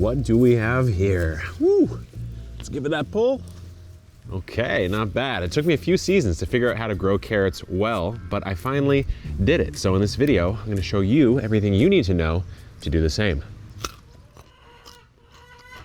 what do we have here? Woo! Let's give it that pull. Okay, not bad. It took me a few seasons to figure out how to grow carrots well, but I finally did it. So in this video, I'm gonna show you everything you need to know to do the same.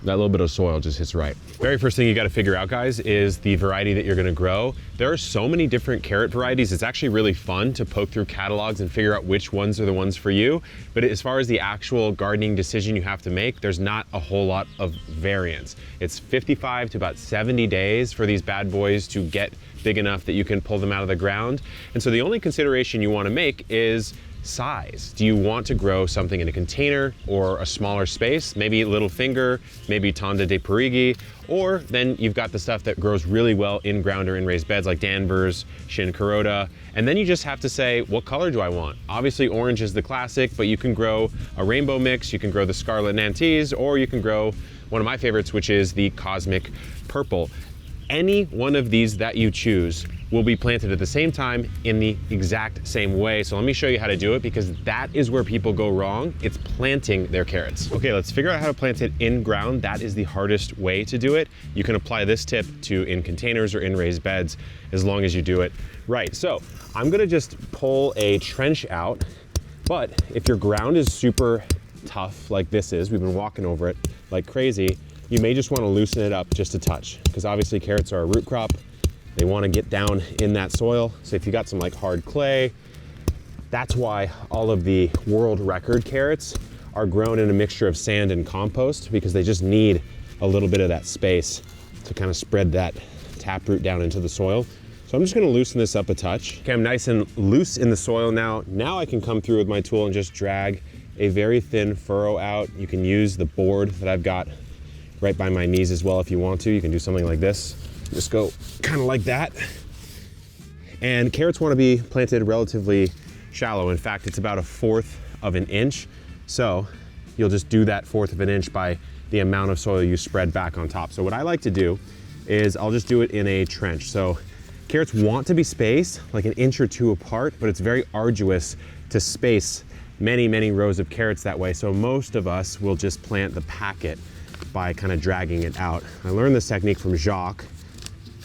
That little bit of soil just hits right. Very first thing you gotta figure out, guys, is the variety that you're gonna grow. There are so many different carrot varieties. It's actually really fun to poke through catalogs and figure out which ones are the ones for you. But as far as the actual gardening decision you have to make, there's not a whole lot of variance. It's 55 to about 70 days for these bad boys to get big enough that you can pull them out of the ground. And so the only consideration you wanna make is size. Do you want to grow something in a container or a smaller space? Maybe little finger, maybe Tonda de Parigi, or then you've got the stuff that grows really well in ground or in raised beds like Danvers, Shin Kuroda. And then you just have to say, what color do I want? Obviously orange is the classic, but you can grow a rainbow mix, you can grow the Scarlet Nantes, or you can grow one of my favorites, which is the Cosmic Purple. Any one of these that you choose will be planted at the same time in the exact same way. So let me show you how to do it, because that is where people go wrong. It's planting their carrots. Okay, let's figure out how to plant it in ground. That is the hardest way to do it. You can apply this tip to in containers or in raised beds as long as you do it right. So I'm gonna just pull a trench out, but if your ground is super tough like this is, we've been walking over it like crazy, you may just want to loosen it up just a touch, because obviously carrots are a root crop. They want to get down in that soil. So if you got some like hard clay, that's why all of the world record carrots are grown in a mixture of sand and compost, because they just need a little bit of that space to kind of spread that taproot down into the soil. So I'm just going to loosen this up a touch. Okay, I'm nice and loose in the soil now. Now I can come through with my tool and just drag a very thin furrow out. You can use the board that I've got right by my knees as well if you want to. You can do something like this. Just go kind of like that. And carrots want to be planted relatively shallow. In fact, it's about 1/4 of an inch. So you'll just do that 1/4 of an inch by the amount of soil you spread back on top. So what I like to do is I'll just do it in a trench. So carrots want to be spaced like 1 inch or 2 apart, but it's very arduous to space many, many rows of carrots that way. So most of us will just plant the packet by kind of dragging it out. I learned this technique from Jacques.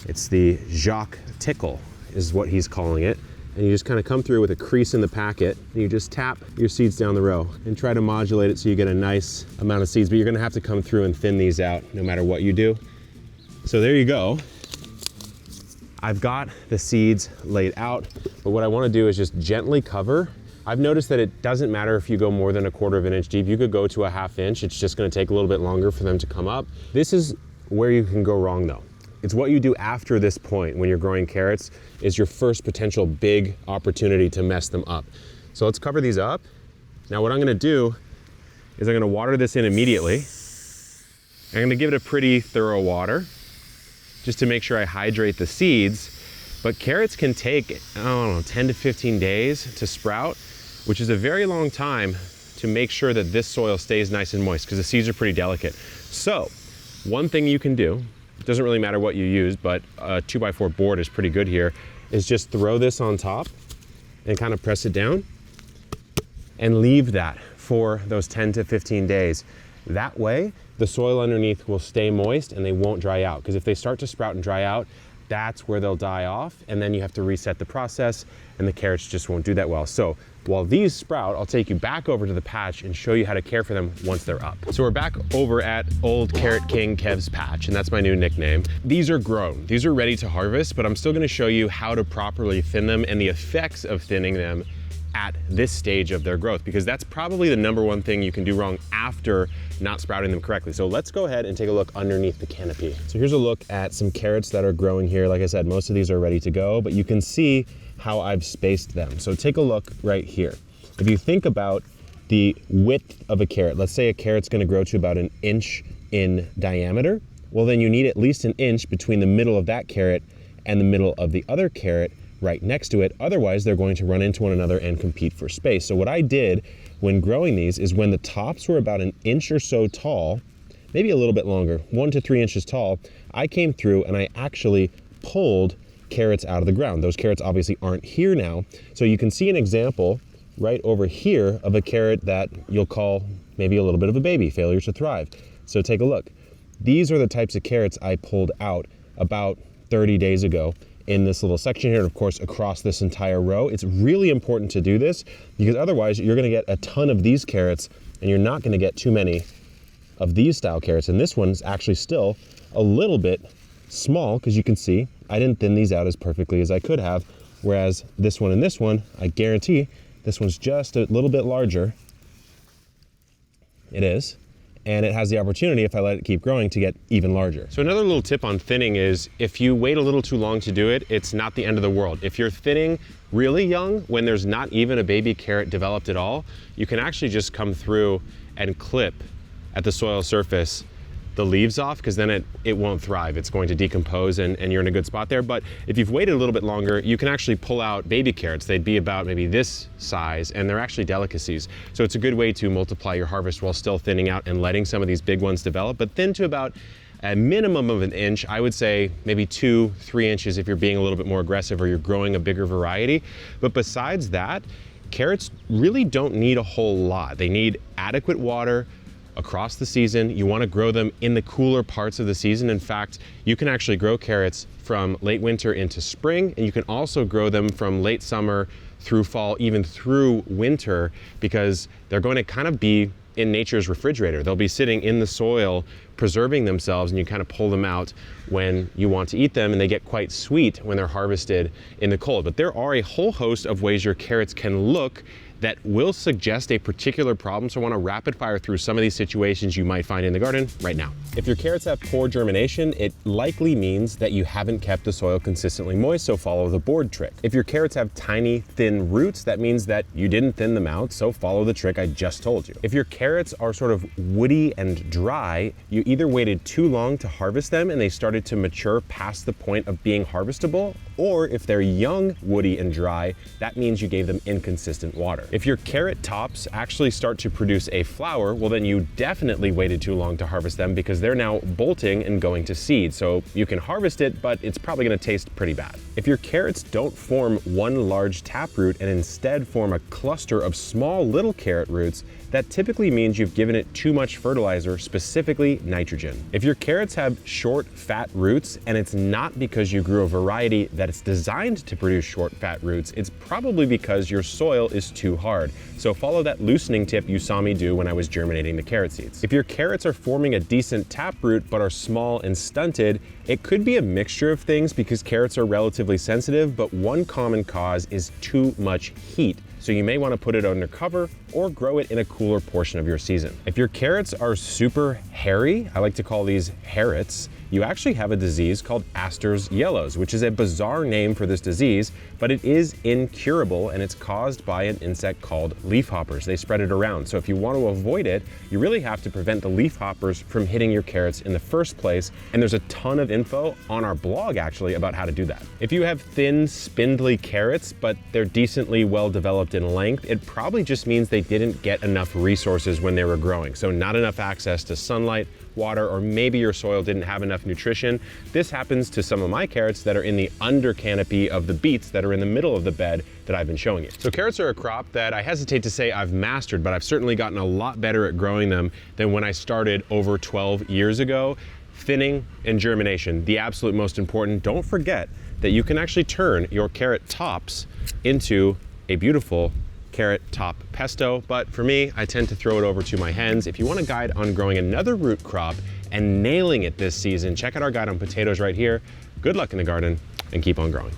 It's the Jacques tickle is what he's calling it. And you just kind of come through with a crease in the packet and you just tap your seeds down the row and try to modulate it so you get a nice amount of seeds, but you're gonna have to come through and thin these out no matter what you do. So there you go. I've got the seeds laid out, but what I want to do is just gently cover. I've noticed that it doesn't matter if you go more than 1/4 of an inch deep. You could go to a 1/2 inch. It's just going to take a little bit longer for them to come up. This is where you can go wrong though. It's what you do after this point when you're growing carrots is your first potential big opportunity to mess them up. So let's cover these up. Now what I'm going to do is I'm going to water this in immediately. I'm going to give it a pretty thorough water just to make sure I hydrate the seeds. But carrots can take, I don't know, 10 to 15 days to sprout, which is a very long time to make sure that this soil stays nice and moist, because the seeds are pretty delicate. So one thing you can do, it doesn't really matter what you use, but a 2x4 board is pretty good here, is just throw this on top and kind of press it down and leave that for those 10 to 15 days. That way, the soil underneath will stay moist and they won't dry out, because if they start to sprout and dry out, that's where they'll die off, and then you have to reset the process and the carrots just won't do that well. So while these sprout, I'll take you back over to the patch and show you how to care for them once they're up. So we're back over at Old Carrot King Kev's patch, and that's my new nickname. These are grown, these are ready to harvest, but I'm still gonna show you how to properly thin them and the effects of thinning them at this stage of their growth, because that's probably the #1 thing you can do wrong after not sprouting them correctly. So let's go ahead and take a look underneath the canopy. So here's a look at some carrots that are growing here. Like I said, most of these are ready to go, but you can see how I've spaced them. So take a look right here. If you think about the width of a carrot, let's say a carrot's gonna grow to about 1 inch in diameter, well then you need at least 1 inch between the middle of that carrot and the middle of the other carrot right next to it. Otherwise, they're going to run into one another and compete for space. So what I did when growing these is when the tops were about 1 inch or so tall, maybe a little bit longer, 1 to 3 inches tall, I came through and I actually pulled carrots out of the ground. Those carrots obviously aren't here now. So you can see an example right over here of a carrot that you'll call maybe a little bit of a baby, failure to thrive. So take a look. These are the types of carrots I pulled out about 30 days ago in this little section here, and of course across this entire row. It's really important to do this because otherwise you're gonna get a ton of these carrots and you're not gonna get too many of these style carrots. And this one's actually still a little bit small because you can see I didn't thin these out as perfectly as I could have, whereas this one and this one, I guarantee this one's just a little bit larger. It is. And it has the opportunity, if I let it keep growing, to get even larger. So another little tip on thinning is if you wait a little too long to do it, it's not the end of the world. If you're thinning really young, when there's not even a baby carrot developed at all, you can actually just come through and clip at the soil surface the leaves off, because then it won't thrive. It's going to decompose and you're in a good spot there. But if you've waited a little bit longer, you can actually pull out baby carrots. They'd be about maybe this size, and they're actually delicacies. So it's a good way to multiply your harvest while still thinning out and letting some of these big ones develop, but thin to about a minimum of an inch. I would say maybe 2-3 inches if you're being a little bit more aggressive or you're growing a bigger variety. But besides that, carrots really don't need a whole lot. They need adequate water across the season. You want to grow them in the cooler parts of the season. In fact, you can actually grow carrots from late winter into spring, and you can also grow them from late summer through fall, even through winter, because they're going to kind of be in nature's refrigerator. They'll be sitting in the soil, preserving themselves, and you kind of pull them out when you want to eat them, and they get quite sweet when they're harvested in the cold. But there are a whole host of ways your carrots can look that will suggest a particular problem. So I want to rapid fire through some of these situations you might find in the garden right now. If your carrots have poor germination, it likely means that you haven't kept the soil consistently moist, so follow the board trick. If your carrots have tiny, thin roots, that means that you didn't thin them out, so follow the trick I just told you. If your carrots are sort of woody and dry, you either waited too long to harvest them and they started to mature past the point of being harvestable, or if they're young, woody, and dry, that means you gave them inconsistent water. If your carrot tops actually start to produce a flower, well then you definitely waited too long to harvest them because they're now bolting and going to seed. So you can harvest it, but it's probably gonna taste pretty bad. If your carrots don't form one large taproot and instead form a cluster of small little carrot roots, that typically means you've given it too much fertilizer, specifically nitrogen. If your carrots have short, fat roots, and it's not because you grew a variety that it's designed to produce short, fat roots, it's probably because your soil is too hard. So follow that loosening tip you saw me do when I was germinating the carrot seeds. If your carrots are forming a decent taproot but are small and stunted, it could be a mixture of things because carrots are relatively sensitive, but one common cause is too much heat. So you may want to put it under cover or grow it in a cooler portion of your season. If your carrots are super hairy, I like to call these harrots, you actually have a disease called Astor's yellows, which is a bizarre name for this disease, but it is incurable and it's caused by an insect called leafhoppers. They spread it around. So if you want to avoid it, you really have to prevent the leafhoppers from hitting your carrots in the first place. And there's a ton of info on our blog actually about how to do that. If you have thin, spindly carrots, but they're decently well developed in length, it probably just means they didn't get enough resources when they were growing. So not enough access to sunlight, water, or maybe your soil didn't have enough nutrition. This happens to some of my carrots that are in the under canopy of the beets that are in the middle of the bed that I've been showing you. So carrots are a crop that I hesitate to say I've mastered, but I've certainly gotten a lot better at growing them than when I started over 12 years ago. Thinning and germination, the absolute most important. Don't forget that you can actually turn your carrot tops into a beautiful carrot top pesto, but for me, I tend to throw it over to my hens. If you want a guide on growing another root crop and nailing it this season, check out our guide on potatoes right here. Good luck in the garden and keep on growing.